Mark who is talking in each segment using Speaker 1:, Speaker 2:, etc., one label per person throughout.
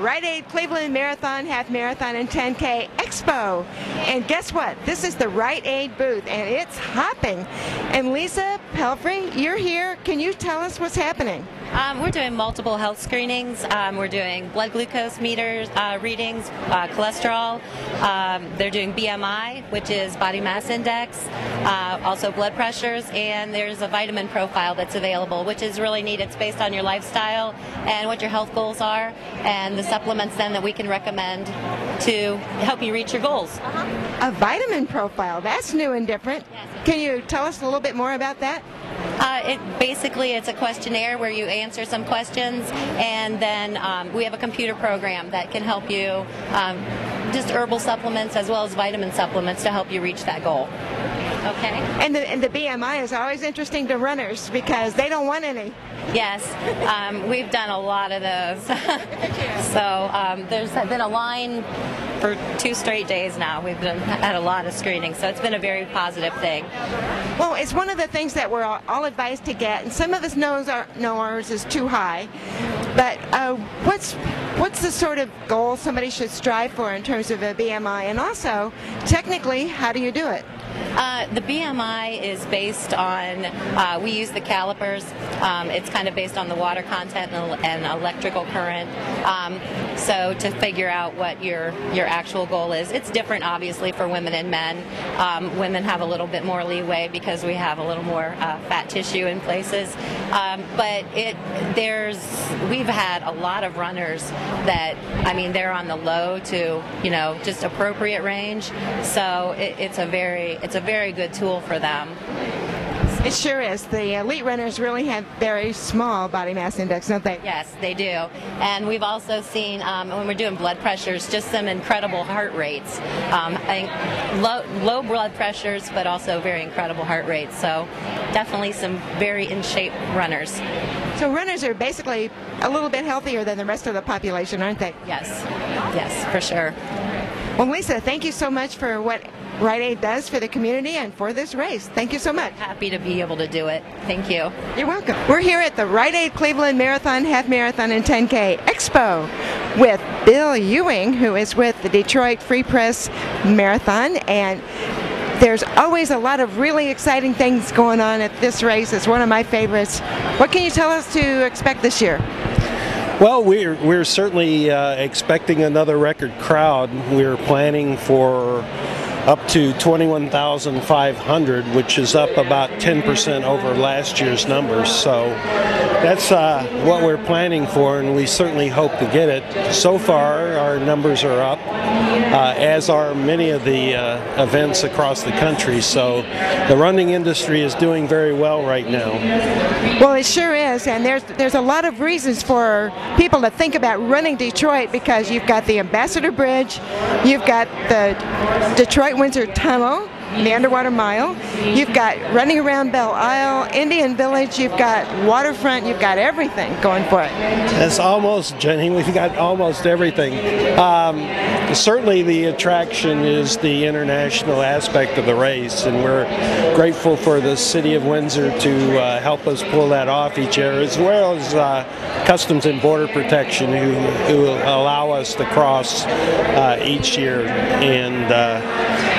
Speaker 1: Rite Cleveland Marathon, Half Marathon, and 10K Expo. And guess what? This is the Rite booth, and it's hopping. And Lisa Pelfrey, you're here. Can you tell us what's happening?
Speaker 2: We're doing multiple health screenings. We're doing blood glucose meters, readings, cholesterol. They're doing BMI, which is body mass index, also blood pressures, and there's a vitamin profile that's available, which is really neat. It's based on your lifestyle and what your health goals are, and the supplements then that we can recommend to help you reach your goals.
Speaker 1: A vitamin profile, that's new and different.
Speaker 2: Yes.
Speaker 1: Can you tell us a little bit more about that?
Speaker 2: Basically, it's a questionnaire where you answer some questions, and then we have a computer program that can help you just herbal supplements as well as vitamin supplements to help you reach that goal. Okay.
Speaker 1: And the BMI is always interesting to runners because they don't want any.
Speaker 2: Yes, we've done a lot of those. So there's been a line for 2 straight days now. We've had a lot of screening, so it's been a very positive thing.
Speaker 1: Well, it's one of the things that we're all advised to get, and some of us know ours is too high. But what's the sort of goal somebody should strive for in terms of a BMI, and also, technically, how do you do it?
Speaker 2: The BMI is based on, we use the calipers. It's kind of based on the water content and electrical current. So to figure out what your actual goal is, it's different obviously for women and men. Women have a little bit more leeway because we have a little more fat tissue in places. But we've had a lot of runners that, I mean, they're on the low to, just appropriate range. So it's a very good tool for them.
Speaker 1: It sure is. The elite runners really have very small body mass index, don't they?
Speaker 2: Yes, they do. And we've also seen, when we're doing blood pressures, just some incredible heart rates. Low blood pressures, but also very incredible heart rates. So definitely some very in-shape runners.
Speaker 1: So runners are basically a little bit healthier than the rest of the population, aren't they?
Speaker 2: Yes, for sure.
Speaker 1: Well, Lisa, thank you so much for what Rite does for the community and for this race. Thank you so much.
Speaker 2: Happy to be able to do it. Thank you.
Speaker 1: You're welcome. We're here at the Rite Cleveland Marathon, Half Marathon, and 10K Expo with Bill Ewing, who is with the Detroit Free Press Marathon, and there's always a lot of really exciting things going on at this race. It's one of my favorites. What can you tell us to expect this year?
Speaker 3: Well, we're certainly expecting another record crowd. We're planning for up to 21,500, which is up about 10% over last year's numbers. So that's what we're planning for, and we certainly hope to get it. So far, our numbers are up, as are many of the events across the country. So the running industry is doing very well right now.
Speaker 1: Well, it sure is, and there's a lot of reasons for people to think about running Detroit, because you've got the Ambassador Bridge, you've got the Detroit-Windsor Tunnel, the underwater mile, you've got running around Belle Isle, Indian Village, you've got waterfront, you've got everything going for it.
Speaker 3: That's almost, Jenny, we've got almost everything. Certainly the attraction is the international aspect of the race, and we're grateful for the City of Windsor to help us pull that off each year, as well as Customs and Border Protection who allow us to cross each year. And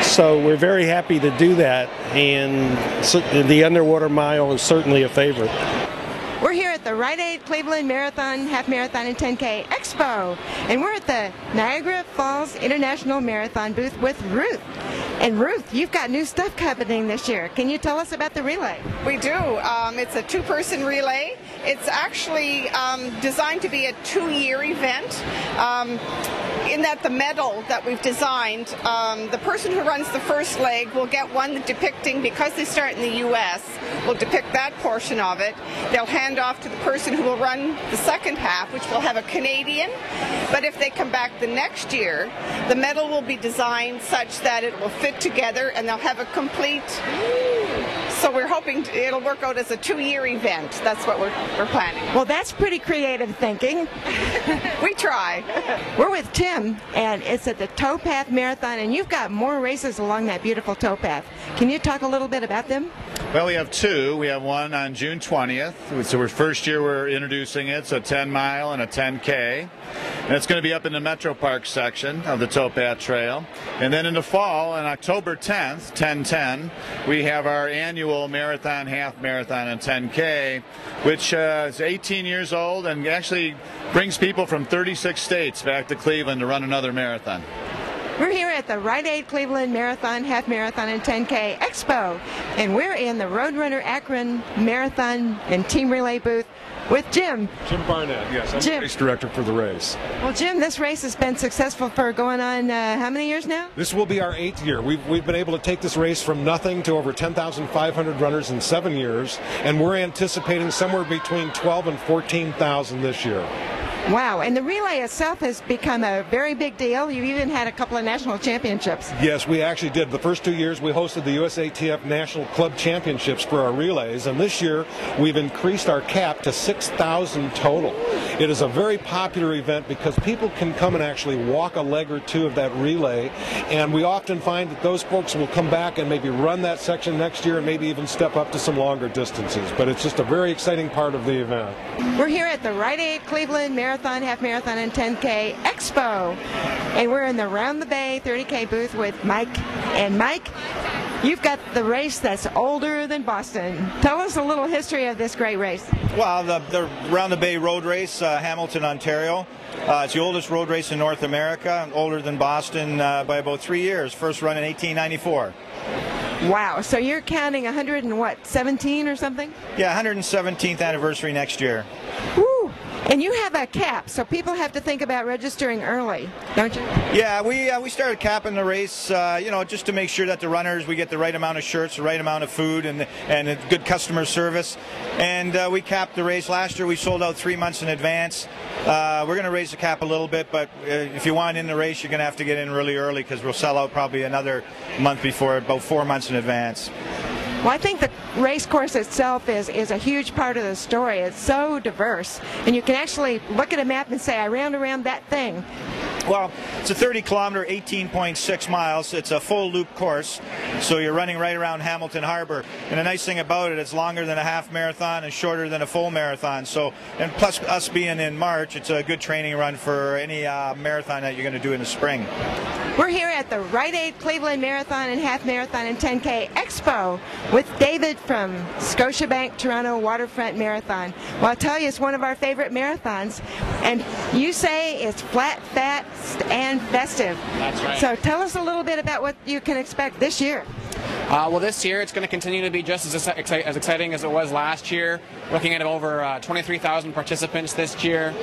Speaker 3: so we're very happy to do that, and the underwater mile is certainly a favorite.
Speaker 1: We're here at the Rite Cleveland Marathon, Half Marathon, and 10K Expo, and we're at the Niagara Falls International Marathon booth with Ruth. And Ruth, you've got new stuff happening this year. Can you tell us about the relay?
Speaker 4: We do. It's a 2-person relay. It's actually designed to be a 2-year event. In that the medal that we've designed, the person who runs the first leg will get one depicting, because they start in the U.S., will depict that portion of it. They'll hand off to the person who will run the second half, which will have a Canadian. But if they come back the next year, the medal will be designed such that it will fit together and they'll have a complete. So we're hoping it'll work out as a 2-year event. That's what we're planning.
Speaker 1: Well, that's pretty creative thinking.
Speaker 4: We try.
Speaker 1: We're with Tim, and it's at the Towpath Marathon, and you've got more races along that beautiful towpath. Can you talk a little bit about them?
Speaker 5: Well, we have two. We have one on June 20th. So first year we're introducing it. It's a 10-mile and a 10K. And it's going to be up in the Metro Park section of the Towpath Trail. And then in the fall, on October 10th, 10/10, we have our annual marathon, half marathon, and 10K, which is 18 years old and actually brings people from 36 states back to Cleveland to run another marathon.
Speaker 1: We're here at the Rite Cleveland Marathon, Half Marathon, and 10K Expo, and we're in the Roadrunner Akron Marathon and Team Relay booth with Jim.
Speaker 6: Jim Barnett, yes. I'm the race director for the race.
Speaker 1: Well, Jim, this race has been successful for going on how many years now?
Speaker 6: This will be our 8th year. We've been able to take this race from nothing to over 10,500 runners in 7 years, and we're anticipating somewhere between 12 and 14,000 this year.
Speaker 1: Wow, and the relay itself has become a very big deal. You've even had a couple of national championships.
Speaker 6: Yes, we actually did. The first 2 years we hosted the USATF National Club Championships for our relays, and this year we've increased our cap to 6,000 total. It is a very popular event because people can come and actually walk a leg or two of that relay, and we often find that those folks will come back and maybe run that section next year and maybe even step up to some longer distances. But it's just a very exciting part of the event.
Speaker 1: We're here at the Rite Cleveland Marathon, Half Marathon, and 10K Expo, and we're in the Round the Bay 30K booth with Mike. And Mike, you've got the race that's older than Boston. Tell us a little history of this great race.
Speaker 7: Well, the Round the Bay road race, Hamilton, Ontario. It's the oldest road race in North America, older than Boston by about 3 years. First run in 1894.
Speaker 1: Wow, so you're counting 117 or something?
Speaker 7: Yeah, 117th anniversary next year.
Speaker 1: Woo! And you have a cap, so people have to think about registering early, don't you?
Speaker 7: Yeah, we started capping the race, just to make sure that the runners, we get the right amount of shirts, the right amount of food, and good customer service. And we capped the race. Last year we sold out 3 months in advance. We're going to raise the cap a little bit, but if you want in the race, you're going to have to get in really early because we'll sell out probably another month before, about 4 months in advance.
Speaker 1: Well, I think the race course itself is a huge part of the story. It's so diverse, and you can actually look at a map and say, I ran around that thing.
Speaker 7: Well, it's a 30-kilometer, 18.6 miles. It's a full loop course, so you're running right around Hamilton Harbor. And the nice thing about it, it's longer than a half marathon and shorter than a full marathon. So, and plus us being in March, it's a good training run for any marathon that you're going to do in the spring.
Speaker 1: We're here at the Rite Cleveland Marathon and Half Marathon and 10K Expo with David from Scotiabank Toronto Waterfront Marathon. Well, I'll tell you, it's one of our favorite marathons, and you say it's flat, fast, and festive.
Speaker 8: That's right.
Speaker 1: So tell us a little bit about what you can expect this year.
Speaker 8: Well, this year it's going to continue to be just as exciting as it was last year. Looking at over 23,000 participants this year.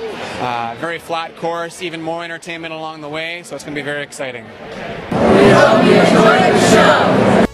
Speaker 8: Very flat course, even more entertainment along the way, so it's going to be very exciting.
Speaker 9: We hope you enjoy the show.